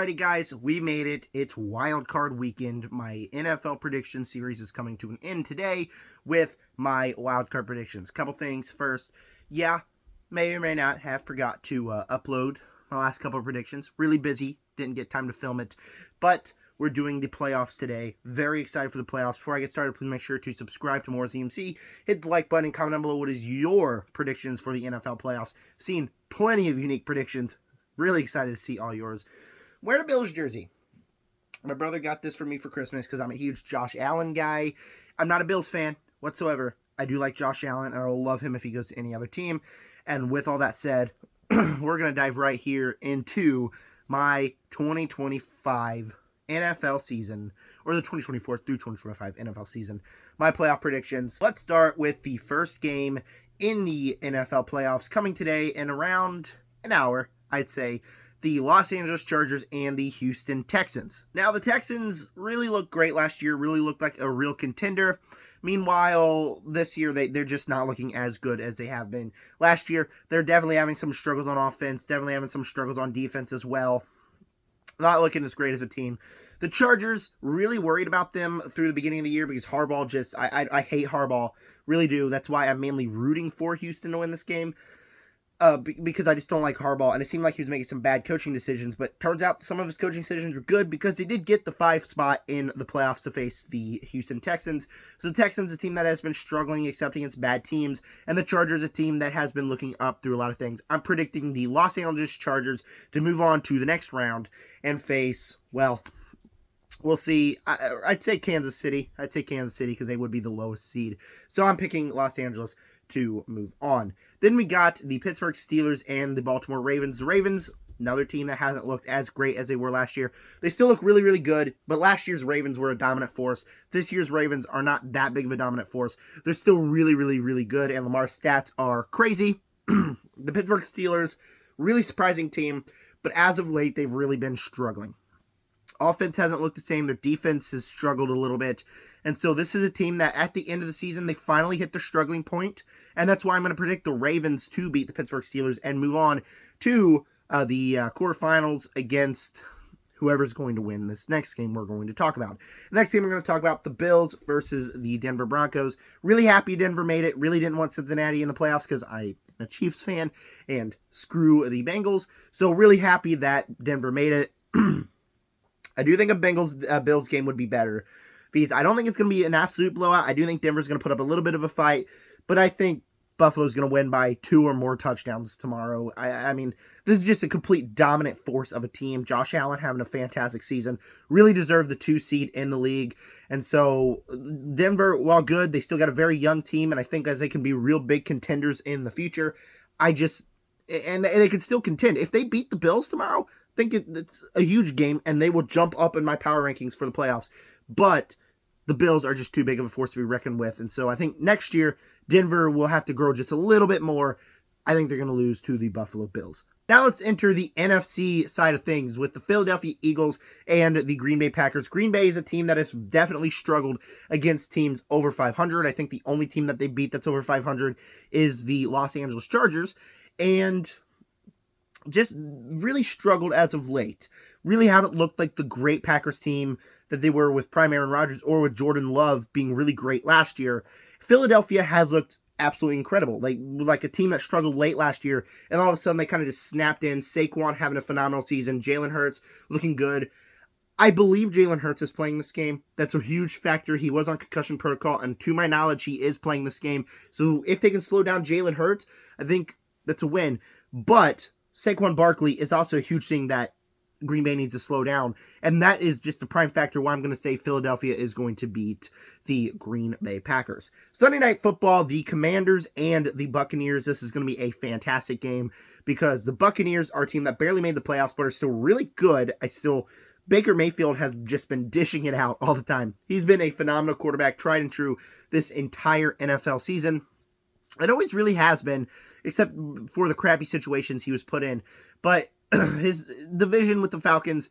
Alrighty, guys, we made it. It's Wild Card Weekend. My NFL prediction series is coming to an end today with my Wild Card predictions. Couple things. First, may or may not have forgot to upload my last couple of predictions. Really busy. Didn't get time to film it. But we're doing the playoffs today. Very excited for the playoffs. Before I get started, please make sure to subscribe to More ZMC. Hit the like button and comment down below what is your predictions for the NFL playoffs. Seen plenty of unique predictions. Really excited to see all yours. Wear a Bills jersey. My brother got this for me for Christmas because I'm a huge Josh Allen guy. I'm not a Bills fan whatsoever. I do like Josh Allen, and I will love him if he goes to any other team. And with all that said, we're going to dive right here into my 2025 NFL season, or the 2024 through 2025 NFL season. My playoff predictions. Let's start with the first game in the NFL playoffs coming today in around an hour, I'd say. The Los Angeles Chargers and the Houston Texans. Now, the Texans really looked great last year, really looked like a real contender. Meanwhile, this year, they're just not looking as good as they have been. Last year, they're definitely having some struggles on offense, definitely having some struggles on defense as well. Not looking as great as a team. The Chargers, really worried about them through the beginning of the year because Harbaugh just, I hate Harbaugh, really do. That's why I'm mainly rooting for Houston to win this game. Because I just don't like Harbaugh, and it seemed like he was making some bad coaching decisions, but turns out some of his coaching decisions were good because they did get the 5th spot in the playoffs to face the Houston Texans. So the Texans, a team that has been struggling except against bad teams, and the Chargers, a team that has been looking up through a lot of things. I'm predicting the Los Angeles Chargers to move on to the next round and face, well, we'll see. I'd say Kansas City. I'd say Kansas City because they would be the lowest seed. So I'm picking Los Angeles to move on. Then we got the Pittsburgh Steelers and the Baltimore Ravens. The Ravens, another team that hasn't looked as great as they were last year. They still look really, really good, but last year's Ravens were a dominant force. This year's Ravens are not that big of a dominant force. They're still really, really, really good, and Lamar's stats are crazy. The Pittsburgh Steelers, really surprising team, but as of late, they've really been struggling. Offense hasn't looked the same. Their defense has struggled a little bit. And so this is a team that at the end of the season, they finally hit their struggling point. And that's why I'm going to predict the Ravens to beat the Pittsburgh Steelers and move on to the quarterfinals against whoever's going to win this next game we're going to talk about. The next game we're going to talk about the Bills versus the Denver Broncos. Really happy Denver made it. Really didn't want Cincinnati in the playoffs because I'm a Chiefs fan and screw the Bengals. So really happy that Denver made it. I do think a Bills game would be better because I don't think it's going to be an absolute blowout. I do think Denver's going to put up a little bit of a fight, but I think Buffalo's going to win by 2 or more touchdowns tomorrow. I mean, this is just a complete dominant force of a team. Josh Allen having a fantastic season, really deserved the 2 seed in the league. And so Denver, while good, they still got a very young team, and I think as they can be real big contenders in the future, and they can still contend. If they beat the Bills tomorrow, I think it's a huge game, and they will jump up in my power rankings for the playoffs. But the Bills are just too big of a force to be reckoned with. And so I think next year, Denver will have to grow just a little bit more. I think they're going to lose to the Buffalo Bills. Now let's enter the NFC side of things with the Philadelphia Eagles and the Green Bay Packers. Green Bay is a team that has definitely struggled against teams over 500. I think the only team that they beat that's over 500 is the Los Angeles Chargers. And just really struggled as of late. Really haven't looked like the great Packers team that they were with prime Aaron Rodgers or with Jordan Love being really great last year. Philadelphia has looked absolutely incredible. Like a team that struggled late last year, and all of a sudden they kind of just snapped in. Saquon having a phenomenal season. Jalen Hurts looking good. I believe Jalen Hurts is playing this game. That's a huge factor. He was on concussion protocol, and to my knowledge, he is playing this game. So if they can slow down Jalen Hurts, I think that's a win. But Saquon Barkley is also a huge thing that Green Bay needs to slow down. And that is just the prime factor why I'm going to say Philadelphia is going to beat the Green Bay Packers. Sunday Night Football, the Commanders and the Buccaneers. This is going to be a fantastic game because the Buccaneers are a team that barely made the playoffs but are still really good. Baker Mayfield has just been dishing it out all the time. He's been a phenomenal quarterback, tried and true, this entire NFL season. It always really has been, except for the crappy situations he was put in. But his division with the Falcons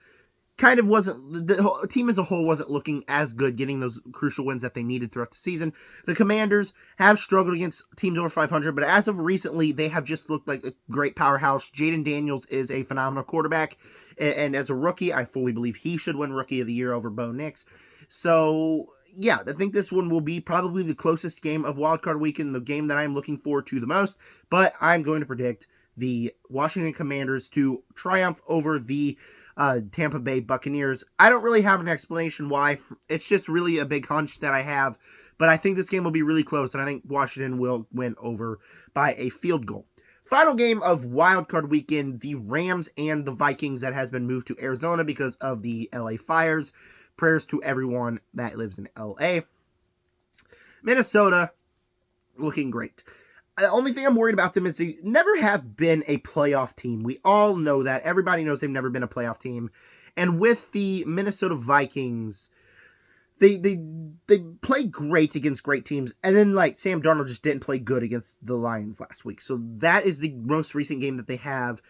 kind of wasn't, the team as a whole wasn't looking as good, getting those crucial wins that they needed throughout the season. The Commanders have struggled against teams over 500, but as of recently, they have just looked like a great powerhouse. Jaden Daniels is a phenomenal quarterback, And as a rookie, I fully believe he should win Rookie of the Year over Bo Nix. So, yeah, I think this one will be probably the closest game of Wildcard Weekend, the game that I'm looking forward to the most. But I'm going to predict the Washington Commanders to triumph over the Tampa Bay Buccaneers. I don't really have an explanation why. It's just really a big hunch that I have. But I think this game will be really close, and I think Washington will win over by a field goal. Final game of Wildcard Weekend, the Rams and the Vikings that has been moved to Arizona because of the LA fires. Prayers to everyone that lives in LA. Minnesota, looking great. The only thing I'm worried about them is they never have been a playoff team. We all know that. Everybody knows they've never been a playoff team. And with the Minnesota Vikings, they play great against great teams. And then, like, Sam Darnold just didn't play good against the Lions last week. So that is the most recent game that they have.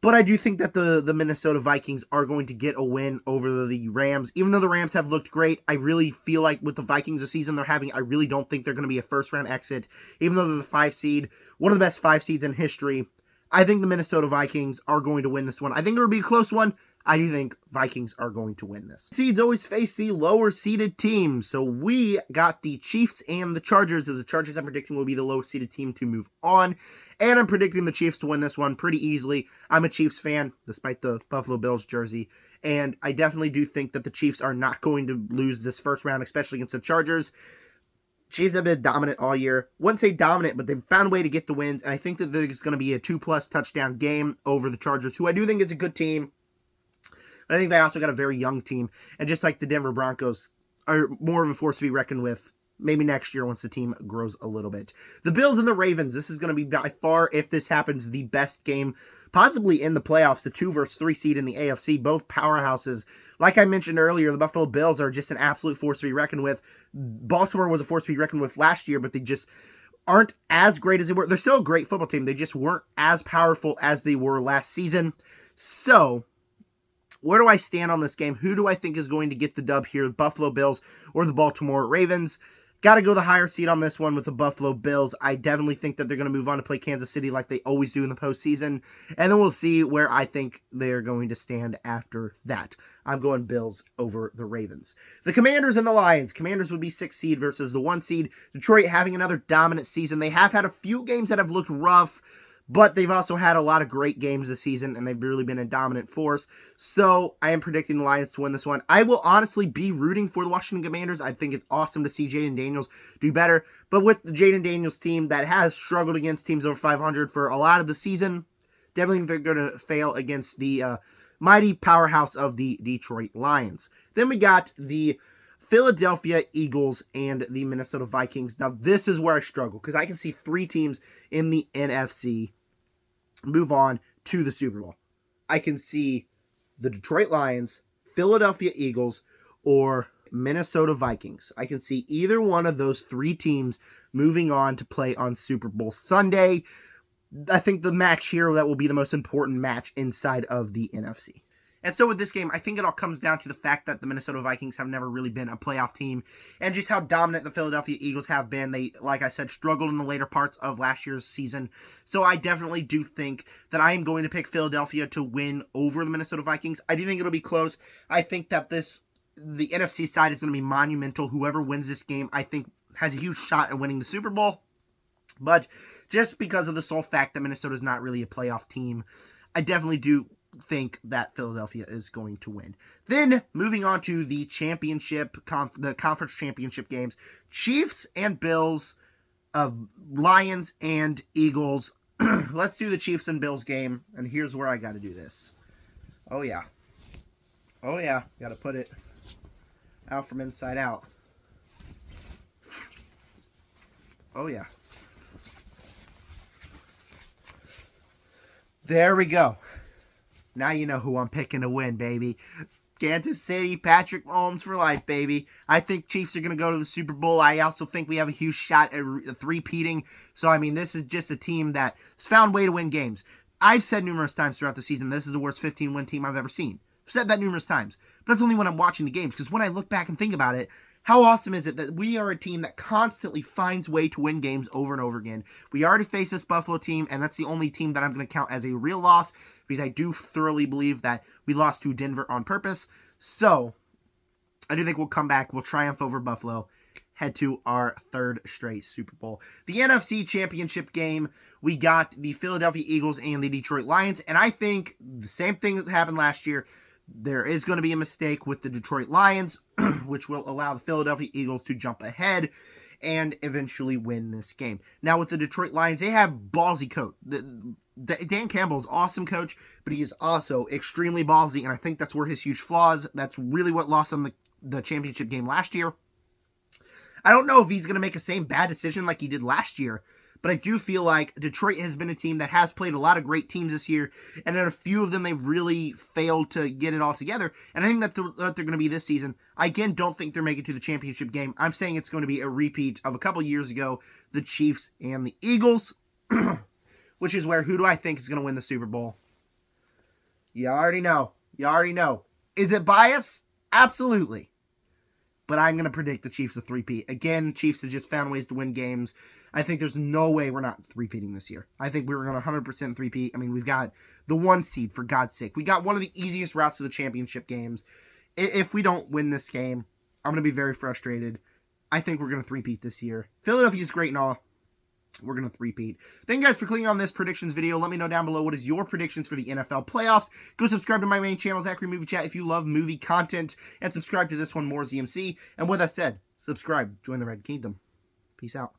But I do think that the Minnesota Vikings are going to get a win over the Rams. Even though the Rams have looked great, I really feel like with the Vikings the season they're having, I really don't think they're going to be a first-round exit. Even though they're the 5 seed, one of the best 5 seeds in history, I think the Minnesota Vikings are going to win this one. I think it'll be a close one. I do think Vikings are going to win this. Seeds always face the lower-seeded teams. So we got the Chiefs and the Chargers. As the Chargers, I'm predicting, will be the lowest-seeded team to move on. And I'm predicting the Chiefs to win this one pretty easily. I'm a Chiefs fan, despite the Buffalo Bills jersey. And I definitely do think that the Chiefs are not going to lose this first round, especially against the Chargers. Chiefs have been dominant all year. Wouldn't say dominant, but they've found a way to get the wins. And I think that there's going to be a 2+ touchdown game over the Chargers, who I do think is a good team. I think they also got a very young team. And just like the Denver Broncos are more of a force to be reckoned with maybe next year once the team grows a little bit. The Bills and the Ravens. This is going to be by far, if this happens, the best game possibly in the playoffs. The 2 versus 3 seed in the AFC. Both powerhouses. Like I mentioned earlier, the Buffalo Bills are just an absolute force to be reckoned with. Baltimore was a force to be reckoned with last year, but they just aren't as great as they were. They're still a great football team. They just weren't as powerful as they were last season. So where do I stand on this game? Who do I think is going to get the dub here? The Buffalo Bills or the Baltimore Ravens? Got to go the higher seed on this one with the Buffalo Bills. I definitely think that they're going to move on to play Kansas City like they always do in the postseason. And then we'll see where I think they're going to stand after that. I'm going Bills over the Ravens. The Commanders and the Lions. Commanders would be 6 seed versus the 1 seed. Detroit having another dominant season. They have had a few games that have looked rough, but they've also had a lot of great games this season, and they've really been a dominant force. So I am predicting the Lions to win this one. I will honestly be rooting for the Washington Commanders. I think it's awesome to see Jayden Daniels do better. But with the Jayden Daniels team that has struggled against teams over 500 for a lot of the season, definitely they're going to fail against the mighty powerhouse of the Detroit Lions. Then we got the Philadelphia Eagles and the Minnesota Vikings. Now, this is where I struggle because I can see 3 teams in the NFC move on to the Super Bowl. I can see the Detroit Lions, Philadelphia Eagles, or Minnesota Vikings. I can see either one of those 3 teams moving on to play on Super Bowl Sunday. I think the match here that will be the most important match inside of the NFC. And so with this game, I think it all comes down to the fact that the Minnesota Vikings have never really been a playoff team, and just how dominant the Philadelphia Eagles have been. They, like I said, struggled in the later parts of last year's season. So I definitely do think that I am going to pick Philadelphia to win over the Minnesota Vikings. I do think it'll be close. I think that the NFC side is going to be monumental. Whoever wins this game, I think, has a huge shot at winning the Super Bowl. But just because of the sole fact that Minnesota is not really a playoff team, I definitely do think that Philadelphia is going to win. Then moving on to the championship, the conference championship games, Chiefs and Bills, Lions and Eagles. Let's do the Chiefs and Bills game, and here's where I got to do this. Oh yeah, got to put it out from inside out. Oh yeah, there we go. Now you know who I'm picking to win, baby. Kansas City, Patrick Mahomes for life, baby. I think Chiefs are going to go to the Super Bowl. I also think we have a huge shot at three-peating. So, I mean, this is just a team that has found a way to win games. I've said numerous times throughout the season, this is the worst 15-win team I've ever seen. I've said that numerous times. But that's only when I'm watching the games. Because when I look back and think about it, how awesome is it that we are a team that constantly finds a way to win games over and over again? We already faced this Buffalo team, and that's the only team that I'm going to count as a real loss. because I do thoroughly believe that we lost to Denver on purpose. So I do think we'll come back. We'll triumph over Buffalo. Head to our third straight Super Bowl. The NFC Championship game, we got the Philadelphia Eagles and the Detroit Lions. And I think the same thing that happened last year, there is going to be a mistake with the Detroit Lions, which will allow the Philadelphia Eagles to jump ahead and eventually win this game. Now, with the Detroit Lions, they have ballsy coach. Dan Campbell is awesome coach, but he is also extremely ballsy, and I think that's where his huge flaws. That's really what lost him the championship game last year. I don't know if he's going to make the same bad decision like he did last year, but I do feel like Detroit has been a team that has played a lot of great teams this year, and in a few of them they've really failed to get it all together. And I think that they're going to be this season. I, again, don't think they're making it to the championship game. I'm saying it's going to be a repeat of a couple years ago, the Chiefs and the Eagles, which is where, who do I think is going to win the Super Bowl? You already know. You already know. Is it bias? Absolutely. But I'm going to predict the Chiefs a three-peat. Again, Chiefs have just found ways to win games. I think there's no way we're not three-peating this year. I think we're going to 100% three-peat. I mean, we've got the 1 seed, for God's sake. We got one of the easiest routes to the championship games. If we don't win this game, I'm going to be very frustrated. I think we're going to three-peat this year. Philadelphia's great and all. We're going to three-peat. Thank you guys for clicking on this predictions video. Let me know down below what is your predictions for the NFL playoffs. Go subscribe to my main channel, Zachary Movie Chat, if you love movie content. And subscribe to this one, More ZMC. And with that said, subscribe. Join the Red Kingdom. Peace out.